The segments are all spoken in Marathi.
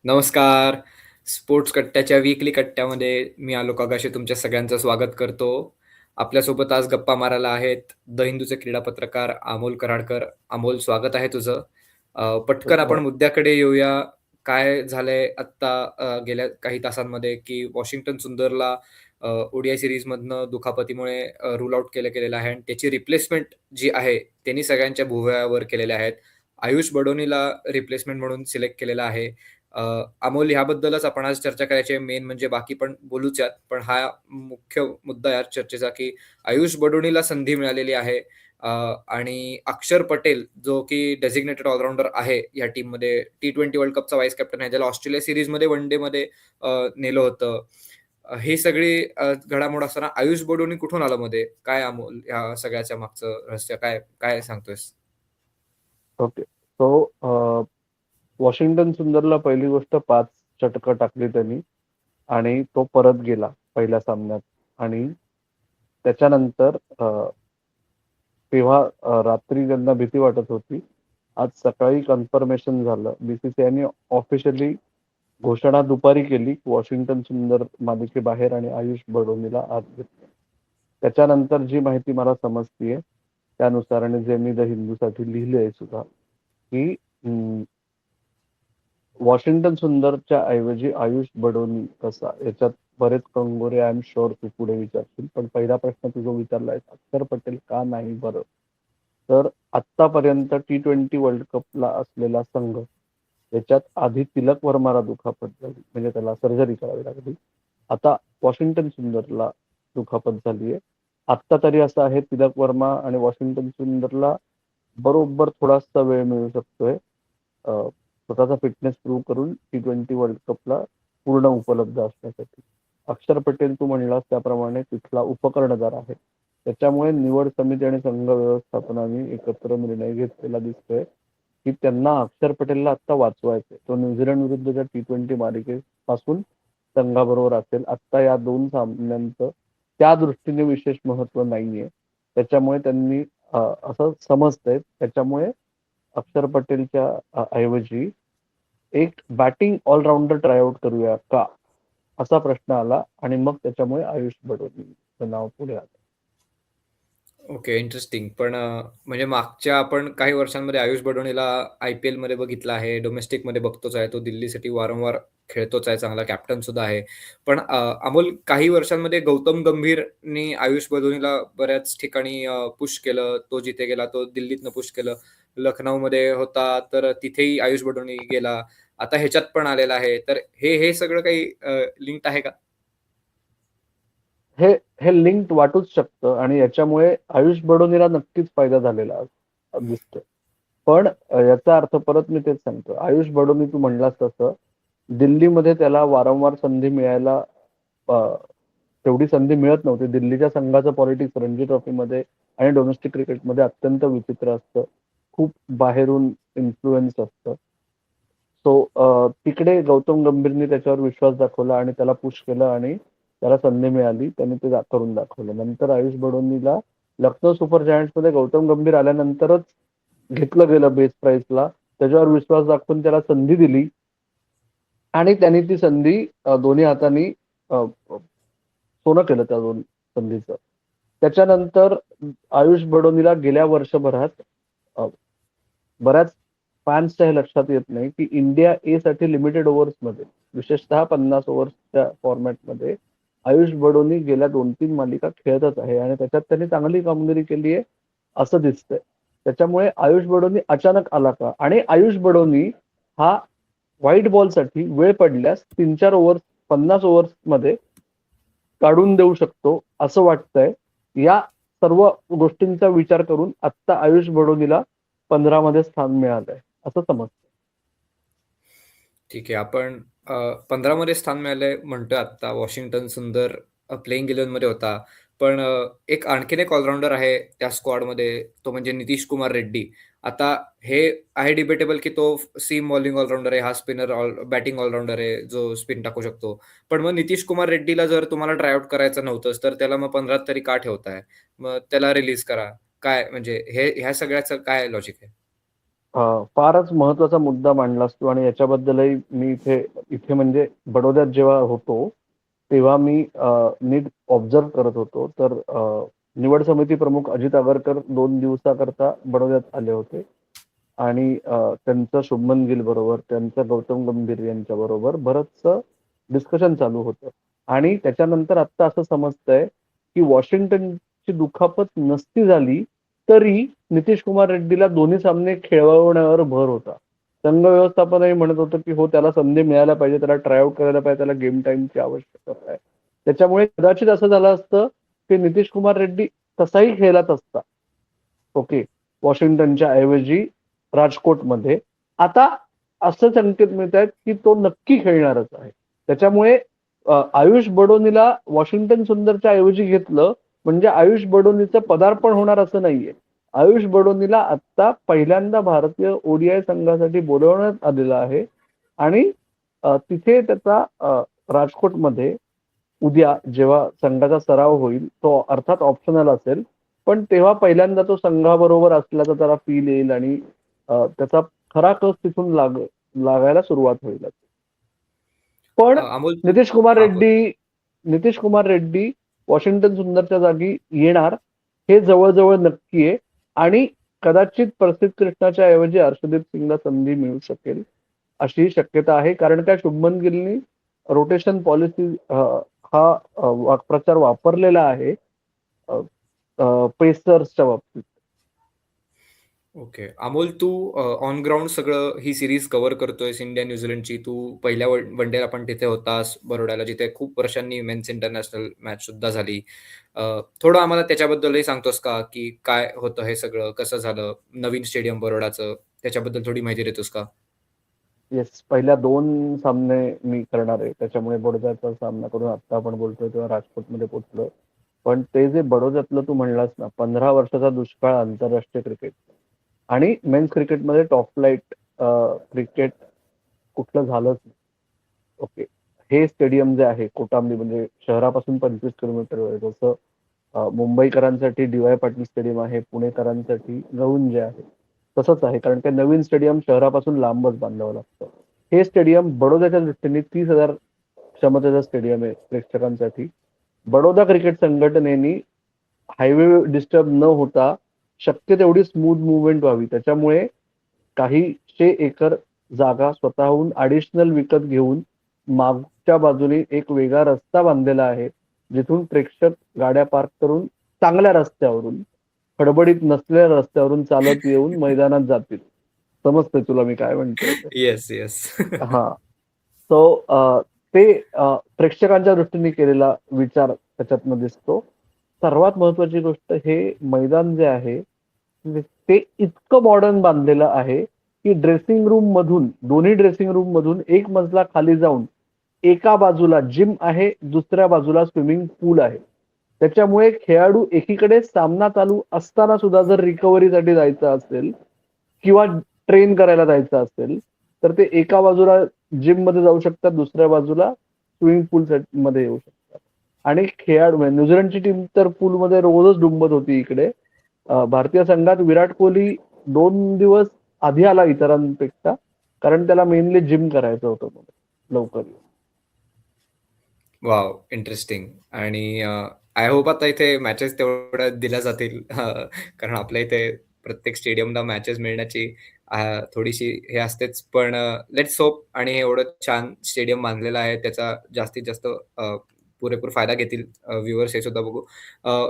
नमस्कार. स्पोर्ट्स कट्ट्याच्या वीकली कट्ट्यामध्ये मी आलोक आगाशे तुमच्या सगळ्यांचं स्वागत करतो. आपल्यासोबत आज गप्पा मारायला आहेत द हिंदूचे क्रीडा पत्रकार अमोल कराडकर. अमोल, स्वागत आहे तुझं. पटकन आपण धन्यवाद. मुद्द्याकडे येऊया. काय झालंय आत्ता गेल्या काही तासांमध्ये, की वॉशिंग्टन सुंदरला ओडीआय सीरीजमधनं दुखापतीमुळे रूल आउट केलेलं आहे आणि त्याची रिप्लेसमेंट जी आहे, त्यांनी सगळ्यांच्या भुवयावर केलेल्या आहेत. आयुष बडोनीला रिप्लेसमेंट म्हणून सिलेक्ट केलेलं आहे. अमोल, ह्याबद्दलच आपण आज चर्चा करायची आहे. मेन म्हणजे बाकी पण बोलूच, पण हा मुख्य मुद्दा या चर्चेचा, की आयुष बडोनीला संधी मिळालेली आहे. अ, आणि अक्षर पटेल जो की डेझिग्नेटेड ऑलराउंडर आहे या टीममध्ये, T20 वर्ल्ड कपचा व्हाईस कॅप्टन आहे, ज्याला ऑस्ट्रेलिया सीरीजमध्ये, वन डेमध्ये नेलं होतं. हे सगळी घडामोड असताना आयुष बडोनी कुठून आलं मध्ये? काय अमोल, ह्या सगळ्याच्या मागचं रहस्य काय काय सांगतोयस? ओके. वॉशिंग्टन सुंदरला पहिली गोष्ट 5 षटकं टाकली त्यांनी आणि तो परत गेला पहिल्या सामन्यात आणि त्याच्यानंतर तेव्हा रात्री त्यांना भीती वाटत होती. आज सकाळी कन्फर्मेशन झालं. बीसीसीआयने ऑफिशियली घोषणा दुपारी केली, वॉशिंग्टन सुंदर मालिकेबाहेर आणि आयुष बडोनीला आत घेतलं. त्याच्यानंतर जी माहिती मला समजतीये त्यानुसार आणि जे मी द हिंदूसाठी लिहिलंय सुद्धा, की वॉशिंग्टन सुंदरच्या ऐवजी आयुष बडोनी कसा? याच्यात बरेच कंगोरे आय एम शुअर तू पुढे विचारशील. पण पहिला प्रश्न तू जो विचारलाय, अक्षर पटेल का नाही बरं? तर आत्तापर्यंत T20 वर्ल्ड कपला असलेला संघ, याच्यात आधी तिलक वर्माला दुखापत झाली, म्हणजे त्याला सर्जरी करावी लागली. आता वॉशिंग्टन सुंदरला दुखापत झालीये. आत्ता तरी असं आहे, तिलक वर्मा आणि वॉशिंग्टन सुंदरला बरोबर थोडासा वेळ मिळू शकतोय स्वतःचा फिटनेस प्रूव्ह करून T20 वर्ल्ड कपला पूर्ण उपलब्ध असण्यासाठी. अक्षर पटेल तू म्हणलास त्याप्रमाणे तिथला उपकर्णधार आहे. त्याच्यामुळे निवड समिती आणि संघ व्यवस्थापनाने एकत्र निर्णय घेतलेला दिसतोय, की त्यांना अक्षर पटेलला आत्ता वाचवायचंय. तो न्यूझीलंड विरुद्धच्या T20 मालिकेपासून संघाबरोबर असेल. आत्ता या 2 सामन्यांचं त्या दृष्टीने विशेष महत्त्व नाहीये. त्याच्यामुळे त्यांनी असं समजतंय. त्याच्यामुळे अक्षर पटेलच्या ऐवजी एक बॅटिंग ऑलराउंडर ट्रायआउट करूया का? असा प्रश्न आला आणि मग त्याच्यामुळे आयुष बडोनीचं नाव पुढे आलं. Okay, interesting. पण म्हणजे मागच्या आपण काही वर्षांमध्ये आयुष बडोनीला आय-पी-एलमध्ये बघितलं आहे, डोमेस्टिकमध्ये बघतोच आहे. तो दिल्लीसाठी वारंवार खेळतोच आहे, चांगला कॅप्टन सुद्धा आहे. पण अमोल, काही वर्षांमध्ये गौतम गंभीरनी आयुष बडोनीला बऱ्याच ठिकाणी पुश केलं. तो जिथे गेला, तो दिल्लीतनं पुश केलं. लखनौमध्ये होता, तर तिथेही आयुष बडोनी गेला. आता ह्याच्यात पण आलेला आहे. तर हे हे सगळं काही लिंक्ड आहे का? हे हे लिंक वाटूच शकतं आणि याच्यामुळे आयुष बडोनीला नक्कीच फायदा झालेला दिसतोय. पण याचा अर्थ परत मी तेच सांगतो. आयुष बडोनी तू म्हणलास तसं दिल्लीमध्ये त्याला वारंवार संधी मिळायला अ, तेवढी संधी मिळत नव्हती. दिल्लीच्या संघाचं पॉलिटिक्स रणजी ट्रॉफीमध्ये आणि डोमेस्टिक क्रिकेटमध्ये अत्यंत विचित्र असतं. खूप बाहेरून इन्फ्लुअन्स असतं. तिकडे गौतम गंभीरने त्याच्यावर विश्वास दाखवला आणि त्याला पुश केलं आणि त्याला संधी मिळाली. त्याने ते करून दाखवलं. नंतर आयुष बडोनीला लखनौ सुपर जायंट्समध्ये गौतम गंभीर आल्यानंतरच घेतलं गेलं बेस प्राइसला. त्याच्यावर विश्वास दाखवून त्याला संधी दिली आणि त्यांनी ती संधी दोन्ही हातांनी सोनं केलं त्या 2 संधीचं. त्याच्यानंतर आयुष बडोनीला गेल्या वर्षभरात अ, बऱ्याच फॅन्सच्या हे लक्षात येत नाही, की इंडिया ए साठी लिमिटेड ओव्हर्समध्ये, विशेषतः 50 ओव्हर्सच्या फॉर्मॅटमध्ये आयुष बडोनी गेल्या 2-3 मालिका खेळतच आहे आणि त्याच्यात त्यांनी चांगली कामगिरी केली आहे, असं दिसतंय. त्याच्यामुळे आयुष बडोनी अचानक आला का? आणि आयुष बडोनी हा व्हाईट बॉलसाठी वेळ पडल्यास 3-4 ओव्हर्स 50 ओव्हर्समध्ये काढून देऊ शकतो, असं वाटतंय. या सर्व गोष्टींचा विचार करून आत्ता आयुष बडोनीला 15 मध्ये स्थान मिळालंय, असं समजतं. ठीक आहे. आपण 15 मध्ये स्थान मिळालंय म्हणतोय आत्ता. वॉशिंग्टन सुंदर प्लेइंग 11मध्ये होता. पण एक आणखीन एक ऑलराउंडर आहे त्या स्क्वॉडमध्ये, तो म्हणजे नितीश कुमार रेड्डी. आता हे आहे डिबेटेबल, की तो सीम बॉलिंग ऑलराउंडर आहे, हा स्पिनर बॅटिंग ऑलराउंडर आहे, जो स्पिन टाकू शकतो. पण मग नितीश कुमार रेड्डीला जर तुम्हाला ट्राय करायचं नव्हतंच, तर त्याला मग 15 तरी का ठेवताय? मग त्याला रिलीज करा. काय म्हणजे ह्या सगळ्याचं काय लॉजिक आहे? फारच महत्वाचा मुद्दा मांडलास तू आणि याच्याबद्दलही मी इथे इथे म्हणजे बडोद्यात जेव्हा होतो, तेव्हा मी नीट ऑब्झर्व्ह करत होतो. तर निवड समिती प्रमुख अजित आगरकर 2 दिवसाकरता बडोद्यात आले होते आणि त्यांचं शुभमन गिल बरोबर, त्यांचं गौतम गंभीर यांच्याबरोबर बरंचसं डिस्कशन चालू होतं आणि त्याच्यानंतर आत्ता असं समजतंय, की वॉशिंग्टनची दुखापत नसती झाली, तरी नितीश कुमार रेड्डीला दोन्ही सामने खेळवण्यावर भर होता. संघ व्यवस्थापनही म्हणत होतं, की हो त्याला संधी मिळायला पाहिजे, त्याला ट्रायआउट करायला पाहिजे, त्याला गेम टाईमची आवश्यकता आहे. त्याच्यामुळे कदाचित असं झालं असतं, की नितीश कुमार रेड्डी तसाही खेळलाच असता. ओके. वॉशिंग्टनच्या ऐवजी राजकोटमध्ये. आता असं संकेत मिळत आहेत, की तो नक्की खेळणारच आहे. त्याच्यामुळे आयुष बडोनीला वॉशिंग्टन सुंदरच्या ऐवजी घेतलं, म्हणजे आयुष बडोनीचं पदार्पण होणार असं नाहीये. आयुष बडोनीला आत्ता पहिल्यांदा भारतीय ओडीआय संघासाठी बोलवण्यात आलेलं आहे आणि तिथे त्याचा राजकोटमध्ये उद्या जेव्हा संघाचा सराव होईल, तो अर्थात ऑप्शनल असेल. पण तेव्हा पहिल्यांदा तो संघाबरोबर असल्याचा त्याला फील येईल आणि त्याचा खरा कस तिथून लागायला सुरुवात होईल. पण अमोल तू नितीश कुमार हां, बोल. रेड्डी नितीश कुमार रेड्डी वॉशिंग्टन सुंदरच्या जागी येणार हे जवळ-जवळ नक्की आहे आणि कदाचित प्रसिद्ध कृष्णाच्या ऐवजी हर्षदीप सिंगला संधी मिळू शकेल, अशी शक्यता आहे. कारण का शुभमन गिलनी रोटेशन पॉलिसी हा वाक्प्रचार वापरलेला आहे पेसर्सच्या बाबतीत. ओके. अमोल तू ऑन ग्राउंड सगळं ही सीरीज कव्हर करतोयस इंडिया न्यूझीलंडची. तू पहिल्या वनडेला पण तिथे होतास बरोड्याला, जिथे खूप वर्षांनी मेन्स इंटरनॅशनल मॅच सुद्धा झाली. थोडं आम्हाला त्याच्याबद्दलही सांगतोस का, की काय होतं हे सगळं? कसं झालं? नवीन स्टेडियम बरोडाचं, त्याच्याबद्दल थोडी माहिती देतोस का? येस, पहिल्या 2 सामने मी करणार आहे. त्याच्यामुळे बडोद्याचा सामना करून आत्ता आपण बोलतोय तेव्हा राजकोटमध्ये पोहोचलोय. पण ते जे बडोद्यातलं तू म्हणलास ना, 15 वर्षाचा दुष्काळ आंतरराष्ट्रीय क्रिकेट आणि मेन्स क्रिकेटमध्ये टॉप फ्लाइट क्रिकेट कुठलं झालंच नाही. ओके. हे स्टेडियम जे आहे कोटांबी म्हणजे शहरापासून 25 किलोमीटरवर आहे. जसं मुंबईकरांसाठी डी.वाय. पाटील स्टेडियम आहे, पुणेकरांसाठी गहुंजे आहे. तसंच आहे कारण ते नवीन स्टेडियम शहरापासून लांबच बांधावं लागतं. हे स्टेडियम बडोद्याच्या दृष्टीने 30,000 क्षमतेचं स्टेडियम आहे प्रेक्षकांसाठी. बडोदा क्रिकेट संघटनेने हायवे डिस्टर्ब न होता शक्य तेवढी स्मूथ मूव्हमेंट व्हावी. त्याच्यामुळे काहीशे एकर जागा स्वतःहून ॲडिशनल विकत घेऊन मागच्या बाजूने एक वेगळा रस्ता बांधलेला आहे. जिथून प्रेक्षक गाड्या पार्क करून चांगल्या रस्त्यावरून, खडबडीत नसलेल्या रस्त्यावरून चालत येऊन मैदानात जातील. समजतंय तुला मी काय म्हणतोय ते? Yes, yes. हां. सो ते प्रेक्षकांच्या दृष्टीने केलेला विचार त्याच्यातनं दिसतो. सर्वात महत्वाची गोष्ट हे मैदान जे आहे, ते इतकं मॉडर्न बांधलेलं आहे, की ड्रेसिंग रूम मधून दोन्ही ड्रेसिंग रूम मधून एक मजला खाली जाऊन एका बाजूला जिम आहे, दुसऱ्या बाजूला स्विमिंग पूल आहे. त्याच्यामुळे खेळाडू एकीकडे सामना चालू असताना सुद्धा जर रिकव्हरीसाठी जायचं असेल किंवा ट्रेन करायला जायचं असेल, तर ते एका बाजूला जिममध्ये जाऊ शकतात, दुसऱ्या बाजूला स्विमिंग पूल मध्ये येऊ शकतात. आणि खेळाडू म्हणजे न्यूझीलंडची टीम तर पूलमध्ये रोजच डुंबत होती इकडे. भारतीय संघात विराट कोहली 2 दिवस आधी आला इतरांपेक्षा, कारण त्याला मेनली जिम करायचं होतं लवकर. वॉव! इंटरेस्टिंग. आणि आय होप आता इथे मॅचेस तेवढ्या दिल्या जातील. कारण आपल्या इथे प्रत्येक स्टेडियमला मॅचेस मिळण्याची थोडीशी हे असतेच. पण लेट्स होप आणि हे एवढं छान स्टेडियम बांधलेलं आहे, त्याचा जास्तीत जास्त पुरेपूर फायदा घेतील व्ह्यूअर्स हे सुद्धा बघू.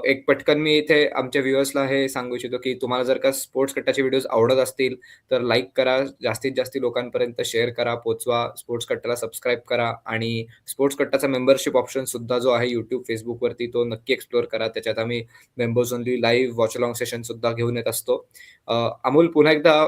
एक पटकन मी इथे आमच्या व्ह्यूअर्सला हे सांगू इच्छितो, की तुम्हाला जर का स्पोर्ट्स कट्टाचे व्हिडिओज आवडत असतील, तर लाईक करा, जास्तीत जास्त लोकांपर्यंत शेअर करा, पोहोचवा. स्पोर्ट्स कट्टाला सबस्क्राईब करा आणि स्पोर्ट्स कट्टाचा मेंबरशिप ऑप्शन सुद्धा जो आहे YouTube, Facebookवरती तो नक्की एक्सप्लोर करा. त्याच्यात आम्ही members only live watch along session सुद्धा घेऊन येत असतो. अमोल पुन्हा एकदा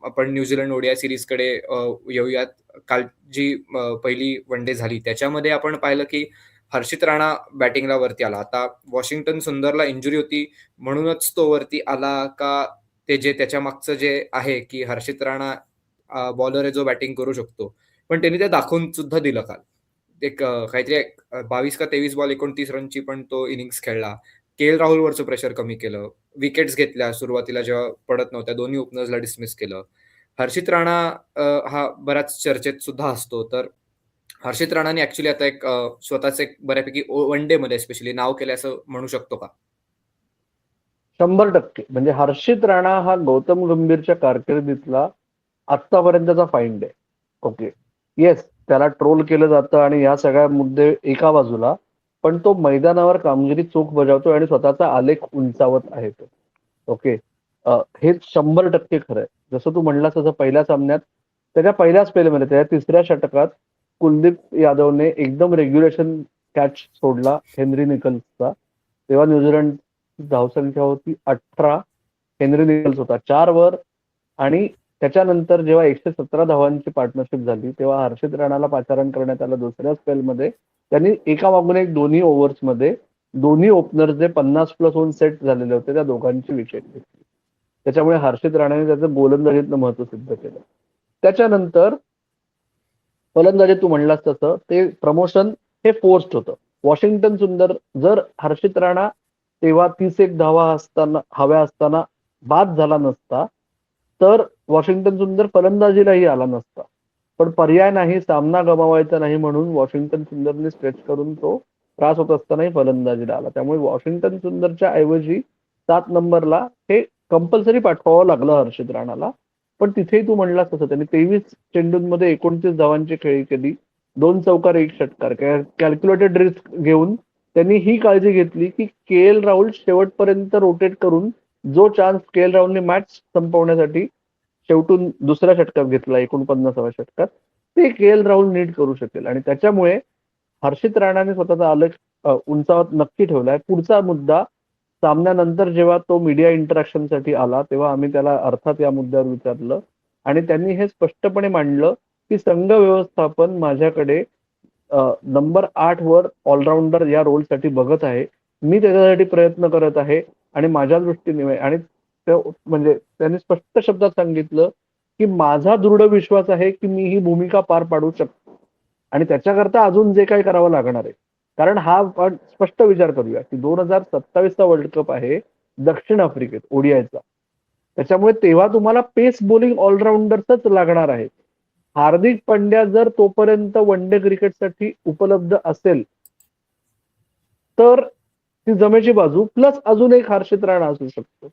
आपण न्यूझीलंड ओडीआय सीरीजकडे येऊयात. काल जी पहिली वन डे झाली त्याच्यामध्ये आपण पाहिलं, की हर्षित राणा बॅटिंगला वरती आला. आता वॉशिंग्टन सुंदरला इंजुरी होती म्हणूनच तो वरती आला का? ते जे त्याच्या मागचं जे आहे, की हर्षित राणा बॉलर आहे जो बॅटिंग करू शकतो. पण त्यांनी ते दाखवून सुद्धा दिलं काल. एक काहीतरी 22 का 23 बॉल 29 रनची पण तो इनिंग्स खेळला. राहुलवरचं प्रेशर कमी केलं. विकेट्स घेतल्या सुरुवातीला जेव्हा पडत नव्हत्या. दोन्ही ओपनर्सला डिसमिस केलं. हर्षित राणा हा बऱ्याच चर्चेत सुद्धा असतो. तर हर्षित राणाने ॲक्चुअली आता एक स्वतःच एक बऱ्यापैकी वन डेमध्ये स्पेशली नाव केलंय असं म्हणू शकतो का? 100% म्हणजे हर्षित राणा हा गौतम गंभीरच्या कारकिर्दीतला आत्तापर्यंतचा फाईंड आहे. ओके. येस, त्याला ट्रोल केलं जातं आणि या सगळ्या मुद्दे एका बाजूला, पण तो मैदानावर कामगिरी चोख बजावतो आणि स्वतःचा आलेख उंचावत आहे तो. ओके. हे 100% खरं आहे. जसं तू म्हणलास तसं पहिल्या सामन्यात त्याच्या पहिल्या स्पेलमध्ये त्याच्या तिसऱ्या षटकात कुलदीप यादवने एकदम रेग्युलेशन कॅच सोडला हेनरी निकल्सचा. तेव्हा न्यूझीलंड धावसंख्या होती 18. हेनरी निकल्स होता 4 वर आणि त्याच्यानंतर जेव्हा 117 धावांची पार्टनरशिप झाली तेव्हा हर्षित राणाला पाचारण करण्यात आलं दुसऱ्या स्पेलमध्ये. त्यांनी एकामागून एक दोन्ही ओव्हर्समध्ये दोन्ही ओपनर्स जे 50+1 सेट झालेले होते त्या दोघांची विकेट घेतली. त्याच्यामुळे हर्षित राणाने त्याचं गोलंदाजीतलं महत्व सिद्ध केलं. त्याच्यानंतर फलंदाजी तू म्हणलास तसं ते प्रमोशन हे फोर्स्ड होतं. वॉशिंग्टन सुंदर जर हर्षित राणा तेव्हा 31 धावा असताना हव्या असताना बाद झाला नसता तर वॉशिंग्टन सुंदर फलंदाजीलाही आला नसता. पण पर्याय नाही, सामना गमावायचा नाही म्हणून वॉशिंग्टन सुंदरने स्ट्रेच करून तो त्रास होत असतानाही फलंदाजीला आला. त्यामुळे वॉशिंग्टन सुंदरच्या ऐवजी 7 नंबरला हे कंपल्सरी पाठवावं लागलं हर्षित राणाला. पण तिथेही तू म्हणलास तसं त्यांनी 23 चेंडूंमध्ये 29 धावांची खेळी केली. 2 चौकार 1 षटकार. कॅल्क्युलेटेड रिस्क घेऊन त्यांनी ही काळजी घेतली की के एल राहुल शेवटपर्यंत रोटेट करून जो चान्स के एल राहुलने मॅच संपवण्यासाठी शेवटून दुसऱ्या षटकात घेतला 49व्या षटकात ते के एल राहुल नीट करू शकेल आणि त्याच्यामुळे हर्षित राणाने स्वतःचा आलेख उंचावत नक्की ठेवलाय. पुढचा मुद्दा सामन्यानंतर जेव्हा तो मीडिया इंटरॅक्शनसाठी आला तेव्हा आम्ही त्याला अर्थात या मुद्द्यावर विचारलं आणि त्यांनी हे स्पष्टपणे मांडलं की संघ व्यवस्थापन माझ्याकडे नंबर 8 वर ऑलराऊंडर या रोलसाठी बघत आहे. मी त्याच्यासाठी प्रयत्न करत आहे आणि माझ्या दृष्टीने आणि म्हणजे त्यांनी स्पष्ट शब्दात सांगितलं की माझा दृढ विश्वास आहे की मी ही भूमिका पार पाडू शकतो आणि त्याच्याकरता अजून जे काही करावं लागणार आहे. कारण हा आपण स्पष्ट विचार करूया की 2027चा वर्ल्ड कप आहे दक्षिण आफ्रिकेत ओडीआयचा. त्याच्यामुळे तेव्हा तुम्हाला पेस बॉलिंग ऑलराऊंडर्सच लागणार आहे. हार्दिक पांड्या जर तोपर्यंत वन डे क्रिकेटसाठी उपलब्ध असेल तर ती जमेची बाजू प्लस अजून एक हर्षित राणा असू शकतो.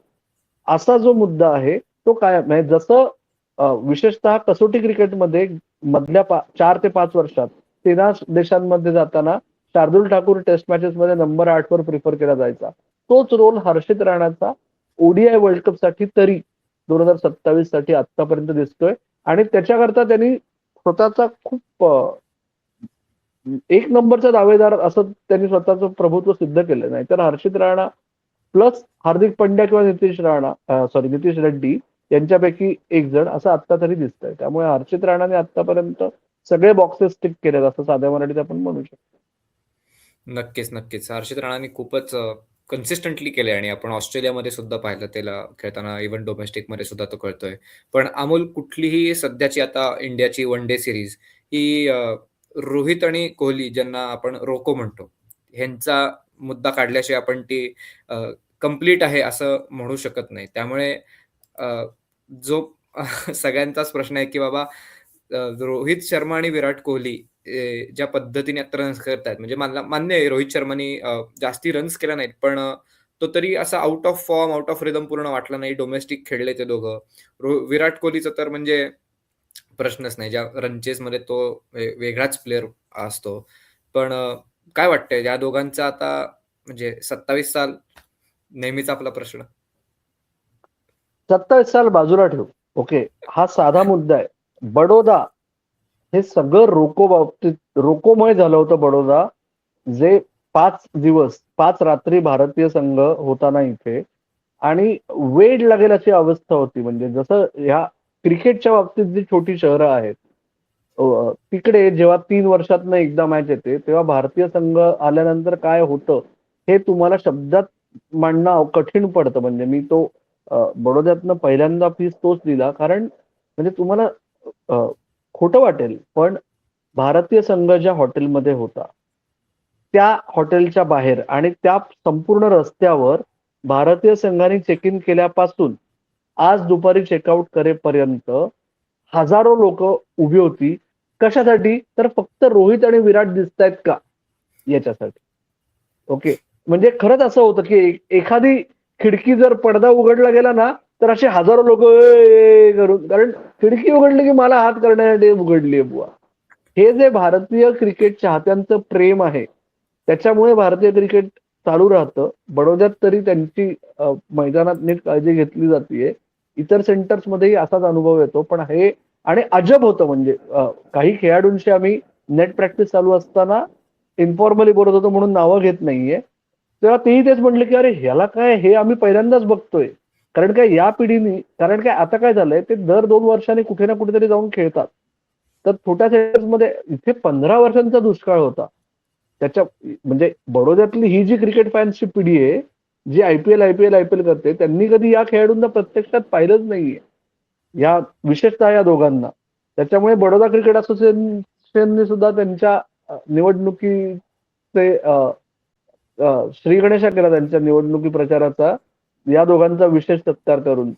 असा जो मुद्दा आहे तो काय म्हणजे जसं विशेषतः कसोटी क्रिकेटमध्ये मधल्या 4 ते 5 वर्षात 13 देशांमध्ये जाताना शार्दुल ठाकूर टेस्ट मॅचेस मध्ये नंबर 8 वर प्रिफर केला जायचा. तोच रोल हर्षित राणाचा ओडीआय वर्ल्ड कप साठी तरी 2027 साठी आतापर्यंत दिसतोय आणि त्याच्याकरता त्यांनी स्वतःचा खूप एक नंबरचा दावेदार असं त्यांनी स्वतःचं प्रभुत्व सिद्ध केलं. नाही तर हर्षित राणा प्लस हार्दिक पंड्या किंवा नितीश रेड्डी यांच्यापैकी एक जण असं आत्ता तरी दिसतंय. त्यामुळे हर्षित राणाने आतापर्यंत सगळे बॉक्सेस टिक केलेत असं साध्या मराठीत आपण म्हणू शकतो. नक्कीच, नक्कीच. हर्षित राणाने खूपच कन्सिस्टंटली केले आणि आपण ऑस्ट्रेलियामध्ये सुद्धा पाहिलं त्याला खेळताना इव्हन डोमेस्टिकमध्ये सुद्धा तो कळतोय. पण अमोल कुठलीही सध्याची आता इंडियाची वन डे सीरीज ही रोहित आणि कोहली ज्यांना आपण रोको म्हणतो, ह्यांचा मुद्दा काढल्याशिवाय आपण ती कंप्लीट आहे असं म्हणू शकत नाही. त्यामुळे अ, जो सगळ्यांचाच प्रश्न आहे, की बाबा रोहित शर्मा आणि विराट कोहली ज्या पद्धतीने आता रन्स करतायत म्हणजे मला मान्य आहे रोहित शर्मानी जास्ती रन्स केल्या नाहीत, पण तो तरी असा out of form, out of rhythm पूर्ण वाटला नाही. डोमेस्टिक खेळले ते दोघं. विराट कोहलीचं तर म्हणजे प्रश्नच नाही. ज्या रन तो वेगळाच प्लेयर असतो. पण काय वाटतंय या दोघांचा आता म्हणजे 27 साल नेहमीच आपला प्रश्न. 27 साल बाजूला ठेव. ओके. हा साधा मुद्दा आहे. बडोदा हे सगळं रोको बाबतीत रोकोमुळे झालं होतं. बडोदा जे 5 दिवस 5 रात्री भारतीय संघ होता ना इथे आणि वेड लागेल अशी अवस्था होती. म्हणजे जसं ह्या क्रिकेटच्या बाबतीत जी छोटी शहरं आहेत तिकडे जेव्हा 3 वर्षातनं एकदा मॅच येते तेव्हा भारतीय संघ आल्यानंतर काय होतं हे तुम्हाला शब्दात मांडणं कठीण पडतं. म्हणजे मी तो बडोद्यातनं पहिल्यांदा पीस तोच लिहिला कारण म्हणजे तुम्हाला खोटं वाटेल पण भारतीय संघ ज्या हॉटेलमध्ये होता त्या हॉटेलच्या बाहेर आणि त्या संपूर्ण रस्त्यावर भारतीय संघाने चेक इन केल्यापासून आज दुपारी चेकआउट करेपर्यंत हजारो लोक उभी होती. कशासाठी? तर फक्त रोहित आणि विराट दिसतायत का याच्यासाठी. ओके. म्हणजे खरंच असं होतं की एखादी खिडकी जर पडदा उघडला गेला ना, तर असे हजारो लोक करून, कारण खिडकी उघडली की मला हात करण्यासाठी उघडली आहे बुवा. हे जे भारतीय क्रिकेट चाहत्यांचं प्रेम आहे, त्याच्यामुळे भारतीय क्रिकेट चालू राहतं. बडोद्यात तरी त्यांची मैदानात नीट काळजी घेतली जातीये. इतर सेंटर्समध्येही असाच अनुभव येतो. पण हे आणि अजब होतं म्हणजे काही खेळाडूंशी आम्ही नेट प्रॅक्टिस चालू असताना इन्फॉर्मली बोलत होतो म्हणून नावं घेत नाहीये. तेव्हा तेही तेच म्हटले, की "अरे ह्याला काय हे आम्ही पहिल्यांदाच बघतोय." कारण काय या पिढीने कारण काय आता काय झालंय ते दर 2 वर्षांनी कुठे ना कुठेतरी जाऊन खेळतात. तर छोट्या सेंटर्समध्ये इथे 15 वर्षांचा दुष्काळ होता. त्याच्या म्हणजे बडोद्यातली ही जी क्रिकेट फॅन्सची पिढी आहे, जी आय-पी-एल करते, त्यांनी कधी या खेळाडूंना प्रत्यक्षात पाहिलंच नाहीये. या विशेषतः या दोघांना. त्याच्यामुळे बडोदा क्रिकेट असोसिएशनने सुद्धा त्यांच्या निवडणुकीचे श्री गणेशा केला त्यांच्या निवडणुकी प्रचाराचा या दोघांचा विशेष सत्कार करून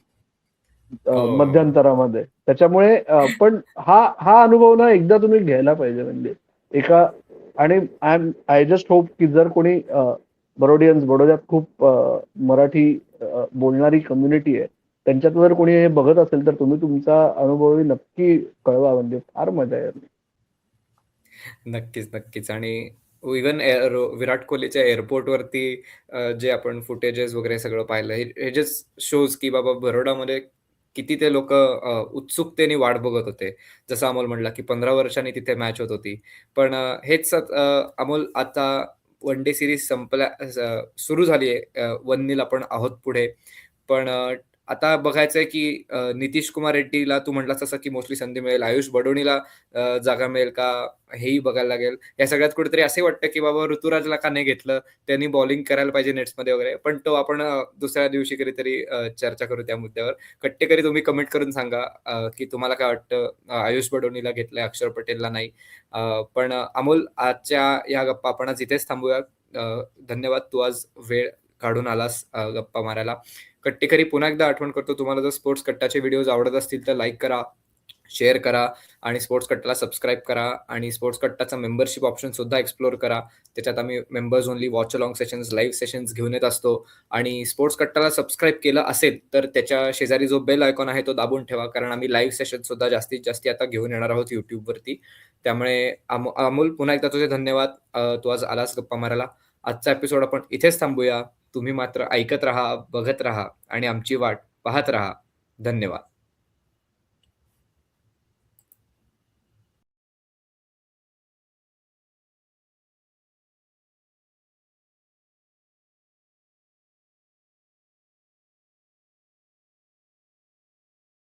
हो. मध्यंतरामध्ये. त्याच्यामुळे पण हा अनुभव ना एकदा तुम्ही घ्यायला पाहिजे म्हणजे एका आणि आय जस्ट होप की जर कोणी बरोडियन्स बडोद्यात खूप मराठी बोलणारी कम्युनिटी आहे. त्यांच्यात जर कोणी हे बघत असेल तर तुम्ही तुमचा अनुभवही नक्की कळवा म्हणजे फार मजा येईल. नक्कीच, नक्कीच. आणि इव्हन विराट कोहलीच्या एअरपोर्टवरती जे आपण फुटेजेस वगैरे सगळं पाहिलं, हे हे जस्ट शोज की बाबा बरोडामध्ये किती ते लोकं उत्सुकतेने वाट बघत होते. जसं अमोल म्हटला, की 15 वर्षांनी तिथे मॅच होत होती. पण अमोल आता वन डे सीरीज सुरू झाली आहे. 1-0 आपण आहोत पुढे. पण आता बघायचंय की नितीश कुमार रेड्डीला तू म्हटलास तसं की मोस्टली संधी मिळेल. आयुष बडोनीला जागा मिळेल का? हेही बघायला लागेल. या सगळ्यात कुठेतरी असंही वाटतं, की बाबा ऋतुराजला का नाही घेतलं? त्यांनी बॉलिंग करायला पाहिजे नेट्समध्ये वगैरे. पण तो आपण दुसऱ्या दिवशी कधीतरी चर्चा करू त्या मुद्द्यावर. कट्टेकरी तुम्ही कमेंट करून सांगा की तुम्हाला काय वाटतं? आयुष बडोनीला घेतलंय, अक्षर पटेलला नाही. पण अमोल आजच्या या गप्पा आपण आज इथेच थांबूया. धन्यवाद. तू आज वेळ काढून आलास गप्पा मारायला. कट्टेकरी पुन्हा एकदा आठवण करतो, तुम्हाला जर स्पोर्ट्स कट्टाचे व्हिडिओज आवडत असतील तर लाईक करा, शेअर करा आणि स्पोर्ट्स कट्टाला सबस्क्राईब करा आणि स्पोर्ट्स कट्टाचा मेंबरशिप ऑप्शन सुद्धा एक्सप्लोर करा. त्याच्यात आम्ही members only watch along sessions, live sessions घेऊन येत असतो आणि स्पोर्ट्स कट्टाला सबस्क्राईब केलं असेल, तर त्याच्या शेजारी जो बेल आयकॉन आहे तो दाबून ठेवा. कारण आम्ही लाईव्ह सेशन सुद्धा जास्तीत जास्त आता घेऊन येणार आहोत YouTubeवरती. त्यामुळे अमोल पुन्हा एकदा तुझे धन्यवाद. तू आज आलास गप्पा मारायला. आजचा एपिसोड आपण इथेच थांबूया. तुम्ही मात्र ऐकत राहा, बघत राहा आणि आमची वाट पाहत राहा. धन्यवाद.